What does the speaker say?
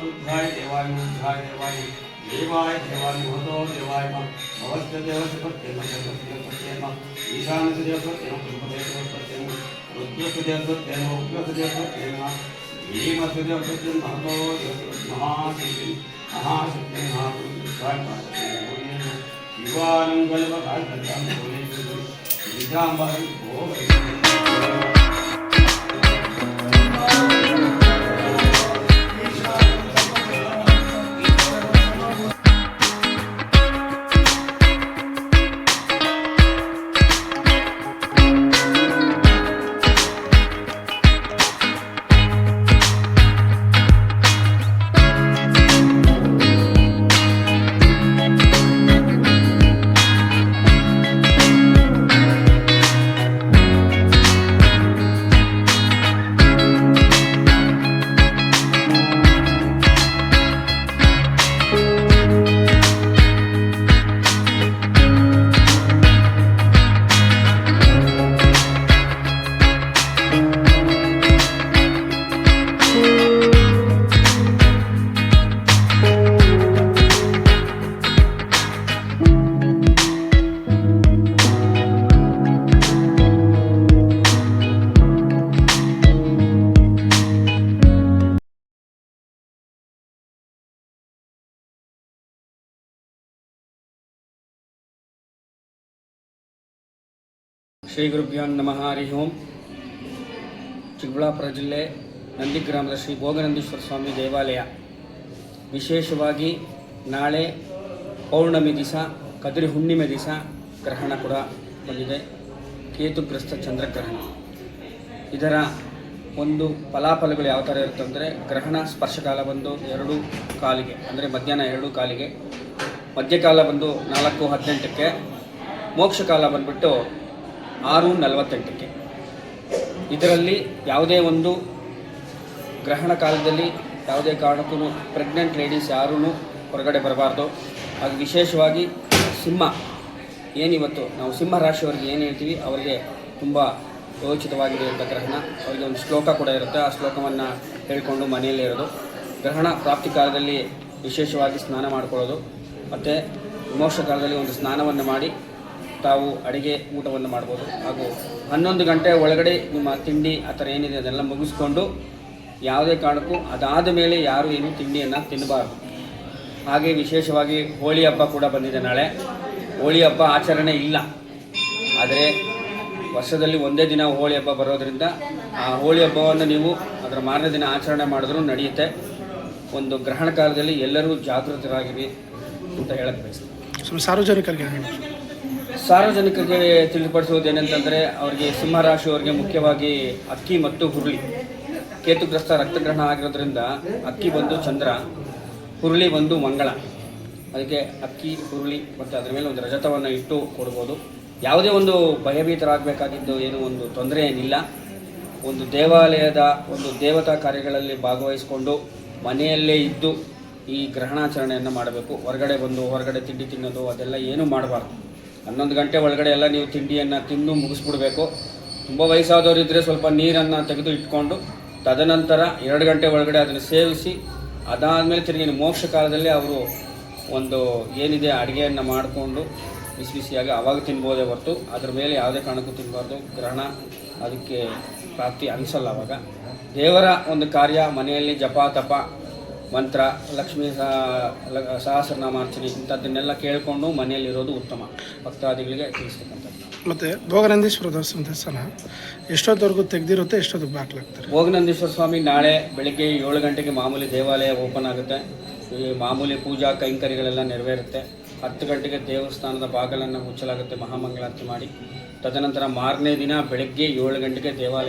रुद्राय देवाय रुद्राय देवाय देवाय देवाय महतो देवाय अवस्थ देवसपत्येन देवसपत्येन ईशान देवसपत्येन देवसपत्येन रुद्र देवसपत्येन उग्र देवसपत्येन भीम देवसपत्येन महतो महाशक्ति महाशक्ति महापुरुषाय शिवानंगलवकाय कल्याण बोले विद्याम्बाई ओ ಶ್ರೀ ಗುರುಭ್ಯೋ ನಮಃ ಹರಿ ಓಂ. ಚಿಕ್ಕಬಳ್ಳಾಪುರ ಜಿಲ್ಲೆ ನಂದಿಗ್ರಾಮದ ಶ್ರೀ ಭೋಗನಂದೀಶ್ವರ ಸ್ವಾಮಿ ದೇವಾಲಯ ವಿಶೇಷವಾಗಿ ನಾಳೆ ಪೌರ್ಣಮಿ ದಿವಸ ಕದ್ರಿ ಹುಣ್ಣಿಮೆ ದಿವಸ ಗ್ರಹಣ ಕೂಡ ಬಂದಿದೆ. ಕೇತುಗ್ರಸ್ತ ಚಂದ್ರಗ್ರಹಣ. ಇದರ ಒಂದು ಫಲಾಫಲಗಳು ಯಾವ ಥರ ಇರುತ್ತೆ ಅಂದರೆ, ಗ್ರಹಣ ಸ್ಪರ್ಶಕಾಲ ಬಂದು 2 ಕಾಲಿಗೆ ಅಂದರೆ ಮಧ್ಯಾಹ್ನ 2 ಕಾಲಿಗೆ, ಮಧ್ಯಕಾಲ ಬಂದು 4:18ಕ್ಕೆ, ಮೋಕ್ಷಕಾಲ ಬಂದುಬಿಟ್ಟು 6:48ಕ್ಕೆ. ಇದರಲ್ಲಿ ಯಾವುದೇ ಒಂದು ಗ್ರಹಣ ಕಾಲದಲ್ಲಿ ಯಾವುದೇ ಕಾರಣಕ್ಕೂ ಪ್ರೆಗ್ನೆಂಟ್ ಲೇಡೀಸ್ ಯಾರೂ ಹೊರಗಡೆ ಬರಬಾರ್ದು. ಅದು ವಿಶೇಷವಾಗಿ ಸಿಂಹ ಏನಿವತ್ತು ನಾವು ಸಿಂಹ ರಾಶಿಯವರಿಗೆ ಏನು ಹೇಳ್ತೀವಿ, ಅವರಿಗೆ ತುಂಬ ಯೋಚಿತವಾಗಿರುವಂಥ ಗ್ರಹಣ. ಅವರಿಗೆ ಒಂದು ಶ್ಲೋಕ ಕೂಡ ಇರುತ್ತೆ. ಆ ಶ್ಲೋಕವನ್ನು ಹೇಳಿಕೊಂಡು ಮನೆಯಲ್ಲೇ ಇರೋದು. ಗ್ರಹಣ ಪ್ರಾಪ್ತಿ ಕಾಲದಲ್ಲಿ ವಿಶೇಷವಾಗಿ ಸ್ನಾನ ಮಾಡ್ಕೊಳ್ಳೋದು, ಮತ್ತು ಮೋಕ್ಷ ಕಾಲದಲ್ಲಿ ಒಂದು ಸ್ನಾನವನ್ನು ಮಾಡಿ ತಾವು ಅಡುಗೆ ಊಟವನ್ನು ಮಾಡ್ಬೋದು. ಹಾಗೂ 11 ಗಂಟೆ ಒಳಗಡೆ ನಿಮ್ಮ ತಿಂಡಿ ಆ ಥರ ಏನಿದೆ ಅದೆಲ್ಲ ಮುಗಿಸ್ಕೊಂಡು ಯಾವುದೇ ಕಾರಣಕ್ಕೂ ಅದಾದ ಮೇಲೆ ಯಾರು ಏನು ತಿಂಡಿಯನ್ನು ತಿನ್ನಬಾರ್ದು. ಹಾಗೆ ವಿಶೇಷವಾಗಿ ಹೋಳಿ ಹಬ್ಬ ಕೂಡ ಬಂದಿದೆ ನಾಳೆ. ಹೋಳಿ ಹಬ್ಬ ಆಚರಣೆ ಇಲ್ಲ, ಆದರೆ ವರ್ಷದಲ್ಲಿ ಒಂದೇ ದಿನ ಹೋಳಿ ಹಬ್ಬ ಬರೋದರಿಂದ ಆ ಹೋಳಿ ಹಬ್ಬವನ್ನು ನೀವು ಅದರ ಮಾರನೇ ದಿನ ಆಚರಣೆ ಮಾಡಿದ್ರೂ ನಡೆಯುತ್ತೆ. ಒಂದು ಗ್ರಹಣ ಕಾಲದಲ್ಲಿ ಎಲ್ಲರೂ ಜಾಗೃತರಾಗಿರಿ ಅಂತ ಹೇಳಕ್ಕೆ ಬಯಸ್ತೀನಿ. ಸಾರ್ವಜನಿಕರಿಗೆ ತಿಳಿಪಡಿಸುವುದು ಏನಂತಂದರೆ, ಅವರಿಗೆ ಸಿಂಹರಾಶಿಯವರಿಗೆ ಮುಖ್ಯವಾಗಿ ಅಕ್ಕಿ ಮತ್ತು ಹುರುಳಿ. ಕೇತುಗ್ರಸ್ತ ರಕ್ತಗ್ರಹಣ ಆಗಿರೋದ್ರಿಂದ ಅಕ್ಕಿ ಬಂದು ಚಂದ್ರ, ಹುರುಳಿ ಬಂದು ಮಂಗಳ. ಅದಕ್ಕೆ ಅಕ್ಕಿ, ಹುರುಳಿ ಮತ್ತು ಅದರ ಮೇಲೆ ಒಂದು ರಜತವನ್ನು ಇಟ್ಟು ಕೊಡ್ಬೋದು. ಯಾವುದೇ ಒಂದು ಭಯಭೀತರಾಗಬೇಕಾಗಿದ್ದು ಏನೂ ಒಂದು ತೊಂದರೆ ಏನಿಲ್ಲ. ಒಂದು ದೇವಾಲಯದ ಒಂದು ದೇವತಾ ಕಾರ್ಯಗಳಲ್ಲಿ ಭಾಗವಹಿಸಿಕೊಂಡು ಮನೆಯಲ್ಲೇ ಇದ್ದು ಈ ಗ್ರಹಣಾಚರಣೆಯನ್ನು ಮಾಡಬೇಕು. ಹೊರಗಡೆ ತಿಂಡಿ ತಿನ್ನೋದು ಅದೆಲ್ಲ ಏನೂ ಮಾಡಬಾರ್ದು. 11 ಗಂಟೆ ಒಳಗಡೆ ಎಲ್ಲ ನೀವು ತಿಂಡಿಯನ್ನು ತಿಂದು ಮುಗಿಸ್ಬಿಡ್ಬೇಕು. ತುಂಬ ವಯಸ್ಸಾದವರು ಇದ್ದರೆ ಸ್ವಲ್ಪ ನೀರನ್ನು ತೆಗೆದು ಇಟ್ಕೊಂಡು ತದನಂತರ 2 ಗಂಟೆ ಒಳಗಡೆ ಅದನ್ನು ಸೇವಿಸಿ, ಅದಾದಮೇಲೆ ತಿರುಗಿ ಮೋಕ್ಷ ಕಾಲದಲ್ಲಿ ಅವರು ಒಂದು ಏನಿದೆ ಅಡುಗೆಯನ್ನು ಮಾಡಿಕೊಂಡು ಬಿಸಿಯಾಗಿ ಆವಾಗ ತಿನ್ಬೋದೇ ಹೊರತು ಅದ್ರ ಮೇಲೆ ಯಾವುದೇ ಕಾರಣಕ್ಕೂ ತಿನ್ನಬಾರ್ದು. ಗ್ರಹಣ ಅದಕ್ಕೆ ಪ್ರಾಪ್ತಿ ಅನಿಸಲ್ಲ. ಆವಾಗ ದೇವರ ಒಂದು ಕಾರ್ಯ ಮನೆಯಲ್ಲಿ ಜಪ ತಪ ಮಂತ್ರ, ಲಕ್ಷ್ಮೀ ಸಹಸ್ರನಾಮಾರ್ಚನೆ ಇಂಥದ್ದನ್ನೆಲ್ಲ ಕೇಳಿಕೊಂಡು ಮನೆಯಲ್ಲಿರೋದು ಉತ್ತಮ. ಭಕ್ತಾದಿಗಳಿಗೆ ತಿಳಿಸ್ತಕ್ಕಂಥದ್ದು. ಮತ್ತು ಭೋಗನಂದೀಶ್ವರ ದೇವಸ್ಥಾನ ಎಷ್ಟೊತ್ತವರೆಗೂ ತೆಗೆದಿರುತ್ತೆ, ಎಷ್ಟೊತ್ತಿಗೆ ಬಾಗ್ಲಾಗ್ತಾರೆ? ಭೋಗನಂದೀಶ್ವರ ಸ್ವಾಮಿ ನಾಳೆ ಬೆಳಗ್ಗೆ 7 ಗಂಟೆಗೆ ಮಾಮೂಲಿ ದೇವಾಲಯ ಓಪನ್ ಆಗುತ್ತೆ. ಈ ಮಾಮೂಲಿ ಪೂಜಾ ಕೈಂಕರ್ಯಗಳೆಲ್ಲ ನೆರವೇರುತ್ತೆ. 10 ಗಂಟೆಗೆ ದೇವಸ್ಥಾನದ ಬಾಗಿಲನ್ನು ಮುಚ್ಚಲಾಗುತ್ತೆ ಮಹಾಮಂಗಳಾರತಿ ಮಾಡಿ. ತದನಂತರ ಮಾರನೇ ದಿನ ಬೆಳಗ್ಗೆ 7 ಗಂಟೆಗೆ ದೇವಾಲಯ